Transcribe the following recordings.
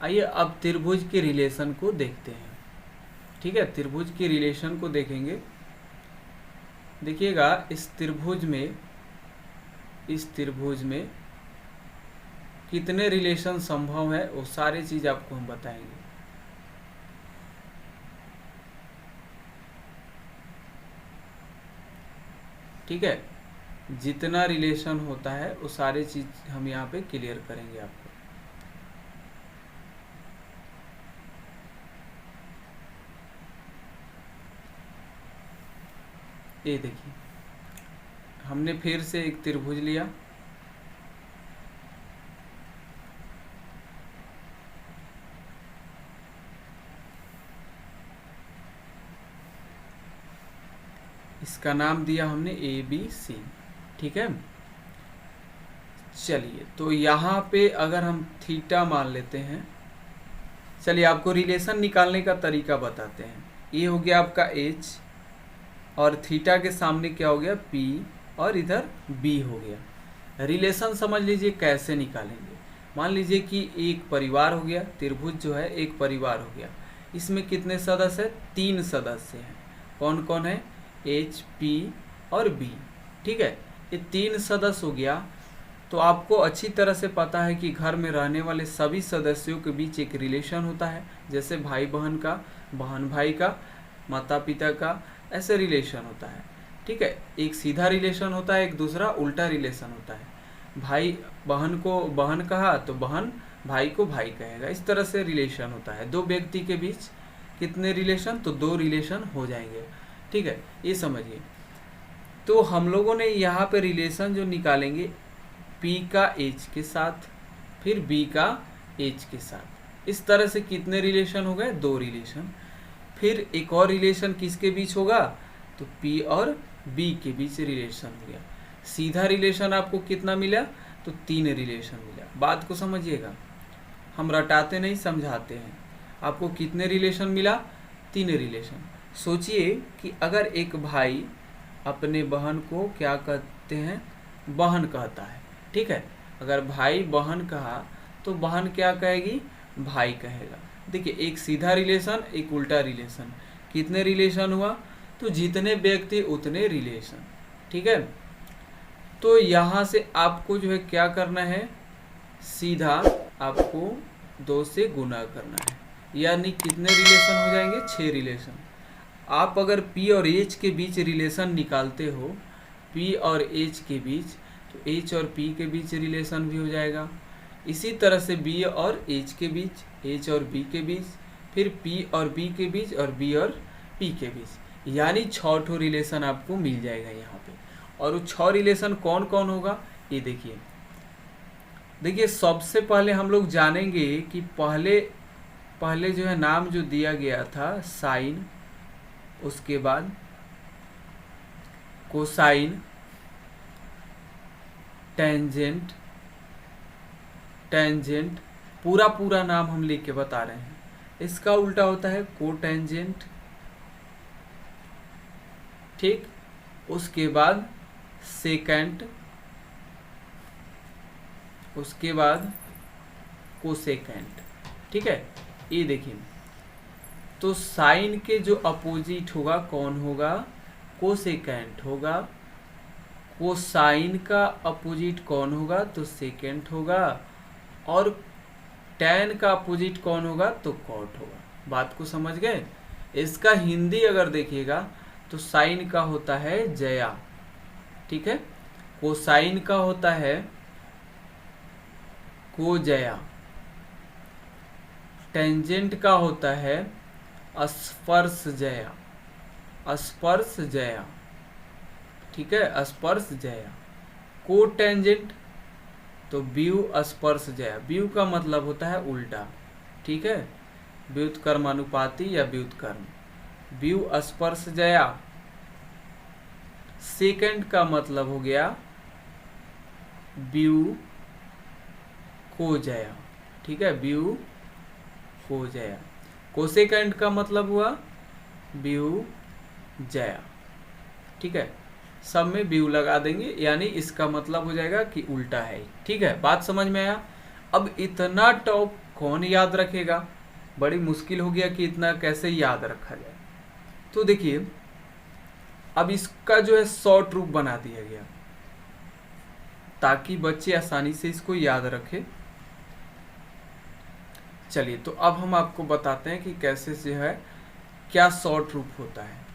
आइए अब त्रिभुज के रिलेशन को देखते हैं। ठीक है, त्रिभुज के रिलेशन को देखेंगे। देखिएगा इस त्रिभुज में कितने रिलेशन संभव है वो सारी चीज आपको हम बताएंगे। ठीक है, जितना रिलेशन होता है वो सारी चीज हम यहाँ पे क्लियर करेंगे आपको। ये देखिए, हमने फिर से एक त्रिभुज लिया। इसका नाम दिया हमने ABC। ठीक है, चलिए तो यहाँ पे अगर हम थीटा मान लेते हैं, चलिए आपको रिलेशन निकालने का तरीका बताते हैं। ये हो गया आपका H और थीटा के सामने क्या हो गया P और इधर B हो गया। रिलेशन समझ लीजिए कैसे निकालेंगे। मान लीजिए कि एक परिवार हो गया, त्रिभुज जो है एक परिवार हो गया। इसमें कितने सदस्य हैं? 3 सदस्य हैं। कौन कौन है? H, P और B। ठीक है, ये 3 सदस्य हो गया। तो आपको अच्छी तरह से पता है कि घर में रहने वाले सभी सदस्यों के बीच एक रिलेशन होता है, जैसे भाई बहन का, बहन भाई का, माता पिता का, ऐसे रिलेशन होता है। ठीक है, एक सीधा रिलेशन होता है, एक दूसरा उल्टा रिलेशन होता है। भाई बहन को बहन कहा तो बहन भाई को भाई कहेगा, इस तरह से रिलेशन होता है। दो व्यक्ति के बीच कितने रिलेशन? तो 2 रिलेशन हो जाएंगे। ठीक है, ये समझिए। तो हम लोगों ने यहाँ पे रिलेशन जो निकालेंगे P का H के साथ, फिर B का H के साथ, इस तरह से कितने रिलेशन हो गए? 2 रिलेशन। फिर एक और रिलेशन किसके बीच होगा? तो P और B के बीच रिलेशन हो गया। सीधा रिलेशन आपको कितना मिला? तो 3 रिलेशन मिला। बात को समझिएगा, हम रटाते नहीं समझाते हैं। आपको कितने रिलेशन मिला? 3 रिलेशन। सोचिए कि अगर एक भाई अपने बहन को क्या कहते हैं? बहन कहता है। ठीक है, अगर भाई बहन कहा तो बहन क्या कहेगी? भाई कहेगा। देखिए, एक सीधा रिलेशन, एक उल्टा रिलेशन। कितने रिलेशन हुआ? तो जितने व्यक्ति उतने रिलेशन। ठीक है, तो यहाँ से आपको जो है क्या करना है? सीधा आपको 2 से गुना करना है, यानी कितने रिलेशन हो जाएंगे? 6 रिलेशन। आप अगर P और H के बीच रिलेशन निकालते हो, P और H के बीच, तो H और P के बीच रिलेशन भी हो जाएगा। इसी तरह से B और H के बीच, H और B के बीच, फिर P और B के बीच और B और P के बीच, यानी 6 ठो रिलेशन आपको मिल जाएगा यहाँ पे। और वो 6 रिलेशन कौन कौन होगा? ये देखिए। देखिए, सबसे पहले हम लोग जानेंगे कि पहले जो है नाम जो दिया गया था साइन, उसके बाद कोसाइन, टेंजेंट, पूरा नाम हम लिख के बता रहे हैं। इसका उल्टा होता है कोटेंजेंट। ठीक, उसके बाद सेकेंट, उसके बाद कोसेकेंट। ठीक है, ये देखिए, तो साइन के जो अपोजिट होगा कौन होगा? कोसेकेंट होगा। कोसाइन का अपोजिट कौन होगा? तो सेकेंट होगा। और टैन का अपोजिट कौन होगा? तो कॉट होगा। बात को समझ गए? इसका हिंदी अगर देखिएगा तो साइन का होता है जया। ठीक है, कोसाइन का होता है को जया, टेंजेंट का होता है स्पर्श जया, स्पर्श जया। ठीक है, स्पर्श जया। को टेंजेंट तो व्यू स्पर्श जया। व्यू का मतलब होता है उल्टा। ठीक है, व्युत्कर्मानुपाती या व्युत्कर्म। व्यू स्पर्श जया। सेकंड का मतलब हो गया व्यू को जया। ठीक है, व्यू को जया। कोसेकेंड का मतलब हुआ व्यू जया। ठीक है, सब में व्यू लगा देंगे, यानी इसका मतलब हो जाएगा कि उल्टा है। ठीक है, बात समझ में आया? अब इतना कौन याद रखेगा, बड़ी मुश्किल हो गया कि इतना कैसे याद रखा जाए। तो देखिए अब इसका जो है शॉर्ट रूप बना दिया गया ताकि बच्चे आसानी से इसको याद रखें। चलिए तो अब हम आपको बताते हैं कि कैसे जो है क्या शॉर्ट रूप होता है।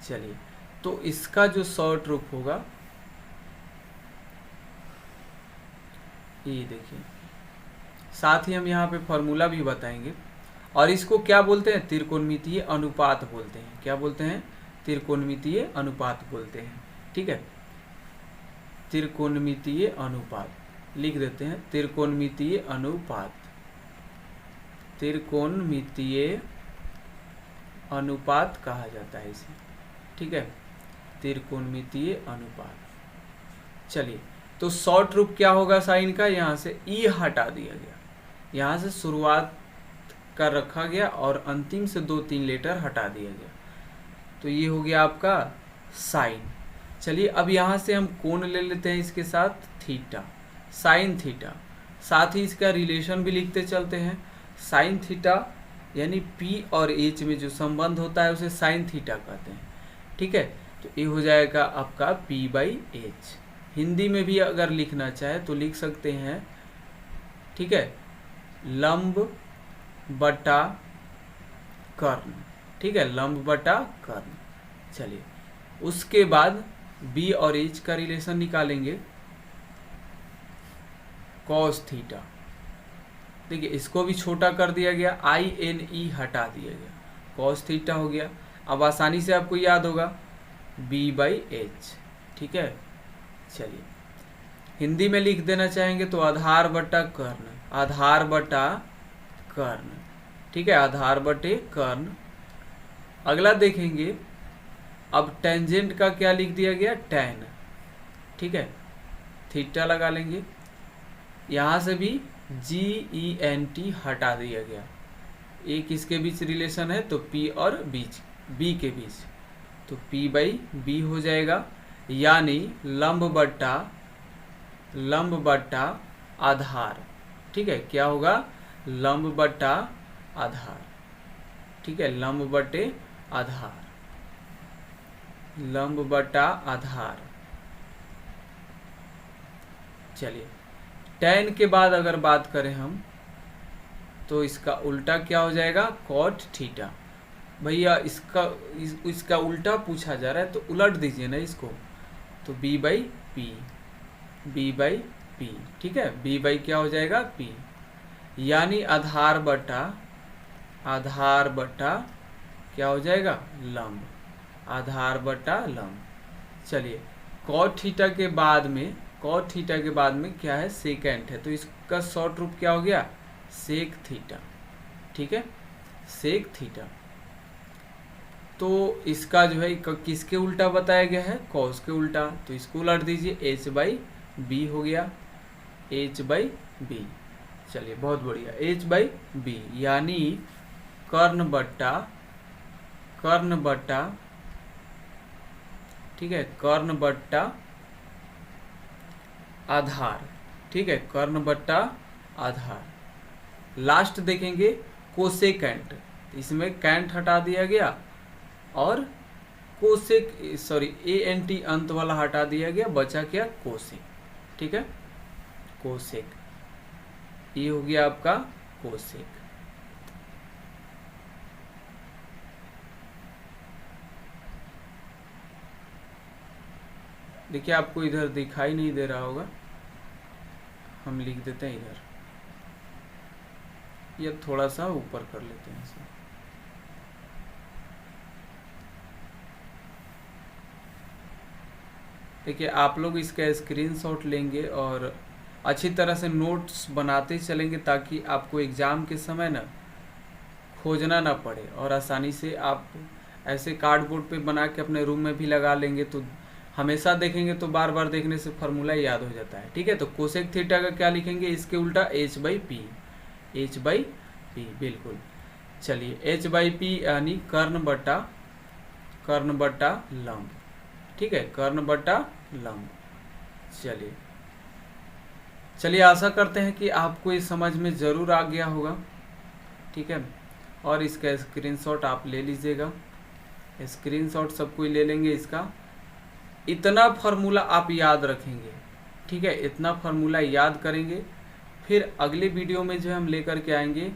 चलिए तो इसका जो शॉर्ट रूप होगा ये देखिए, साथ ही हम यहाँ पे फॉर्मूला भी बताएंगे। और इसको क्या बोलते हैं, त्रिकोणमितीय अनुपात बोलते हैं। क्या बोलते हैं, त्रिकोणमितीय अनुपात बोलते हैं। ठीक है, त्रिकोणमितीय अनुपात लिख देते हैं, त्रिकोणमितीय अनुपात, त्रिकोणमितीय अनुपात कहा जाता है इसे। ठीक है, त्रिकोणमितीय अनुपात। चलिए तो शॉर्ट रूप क्या होगा साइन का, यहाँ से ई हटा दिया गया, यहाँ से शुरुआत कर रखा गया और अंतिम से 2-3 लेटर हटा दिया गया, तो ये हो गया आपका साइन। चलिए अब यहाँ से हम कोण ले लेते हैं इसके साथ थीटा, साइन थीटा। साथ ही इसका रिलेशन भी लिखते चलते हैं, साइन थीटा यानी पी और एच में जो संबंध होता है उसे साइन थीटा कहते हैं। ठीक है, तो ये हो जाएगा आपका पी बाई एच। हिंदी में भी अगर लिखना चाहे तो लिख सकते हैं। ठीक है, लंब बटा कर्ण। ठीक है, लंब बटा कर्ण। चलिए उसके बाद बी और एच का रिलेशन निकालेंगे, कॉस थीटा। देखिए इसको भी छोटा कर दिया गया, आई एन ई हटा दिया गया, कॉस थीटा हो गया। अब आसानी से आपको याद होगा बी बाई एच। ठीक है, चलिए हिंदी में लिख देना चाहेंगे तो आधार बटा कर्ण, आधार बटा कर्ण। ठीक है, आधार बटे कर्ण। अगला देखेंगे, अब टेंजेंट का क्या लिख दिया गया, टैन। ठीक है, थीटा लगा लेंगे, यहाँ से भी जी ई एन टी हटा दिया गया। एक किसके बीच रिलेशन है, तो पी और बीच बी के बीच, तो पी बाई बी हो जाएगा, यानी लंब बटा आधार। ठीक है, क्या होगा, लंब बटा आधार। ठीक है, लंब बटे आधार, लंब बटा आधार। चलिए tan के बाद अगर बात करें हम तो इसका उल्टा क्या हो जाएगा, कॉट थीटा। भैया इसका उल्टा पूछा जा रहा है तो उलट दीजिए ना इसको, तो b by P, B by P. ठीक है, b बाई क्या हो जाएगा, p, यानी आधार बटा क्या हो जाएगा, लंब, आधार बटा लंब। चलिए कॉट थीटा के बाद में क्या है, सेकेंट है, तो इसका शॉर्ट रूप क्या हो गया, सेक थीटा। ठीक है, सेक थीटा। तो इसका जो है किसके उल्टा बताया गया है, कॉस के उल्टा, तो इसको उलट दीजिए, एच बाई बी हो गया, एच बाई बी। चलिए बहुत बढ़िया, एच बाई बी यानी कर्ण बट्टा ठीक है, कर्ण बट्टा आधार। ठीक है, कर्ण बट्टा आधार। लास्ट देखेंगे कोसेकेंट, इसमें कैंट हटा दिया गया और कोसेक ए एन टी अंत वाला हटा दिया गया, बचा क्या, कोसेक। ठीक है, कोसेक, ये हो गया आपका कोसेक। देखिए आपको इधर दिखाई नहीं दे रहा होगा, हम लिख देते हैं इधर, ये थोड़ा सा ऊपर कर लेते हैं इसे। देखिए आप लोग इसका स्क्रीनशॉट लेंगे और अच्छी तरह से नोट्स बनाते चलेंगे ताकि आपको एग्ज़ाम के समय ना खोजना ना पड़े और आसानी से आप ऐसे कार्डबोर्ड पे बना के अपने रूम में भी लगा लेंगे, तो हमेशा देखेंगे तो बार बार देखने से फार्मूला याद हो जाता है। ठीक है, तो कोसेक थीटा का क्या लिखेंगे, इसके उल्टा H by P, H by P, बिल्कुल। चलिए एच बाई पी यानी कर्ण बट्टा लंब। ठीक है, कर्ण बट्टा लंब। चलिए चलिए आशा करते हैं कि आपको ये समझ में ज़रूर आ गया होगा, ठीक है। और इसका स्क्रीनशॉट आप ले लीजिएगा, स्क्रीनशॉट सब कोई ले लेंगे इसका। इतना फार्मूला आप याद रखेंगे, ठीक है, इतना फार्मूला याद करेंगे, फिर अगले वीडियो में जो हम लेकर के आएंगे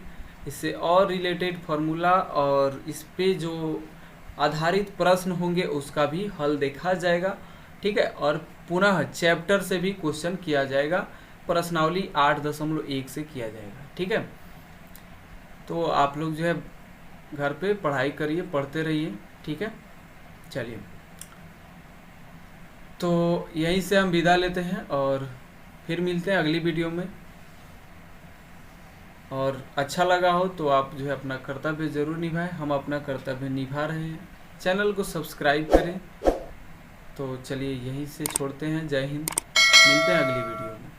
इससे और रिलेटेड फार्मूला और इस पे जो आधारित प्रश्न होंगे उसका भी हल देखा जाएगा, ठीक है। और पुनः चैप्टर से भी क्वेश्चन किया जाएगा, प्रश्नावली 8.1 से किया जाएगा, ठीक है। तो आप लोग जो है घर पे पढ़ाई करिए, पढ़ते रहिए, ठीक है। चलिए, तो यहीं से हम विदा लेते हैं और फिर मिलते हैं अगली वीडियो में। और अच्छा लगा हो तो आप जो है अपना कर्तव्य ज़रूर निभाएं, हम अपना कर्तव्य निभा रहे हैं। चैनल को सब्सक्राइब करें। तो चलिए यहीं से छोड़ते हैं। जय हिंद, मिलते हैं अगली वीडियो में।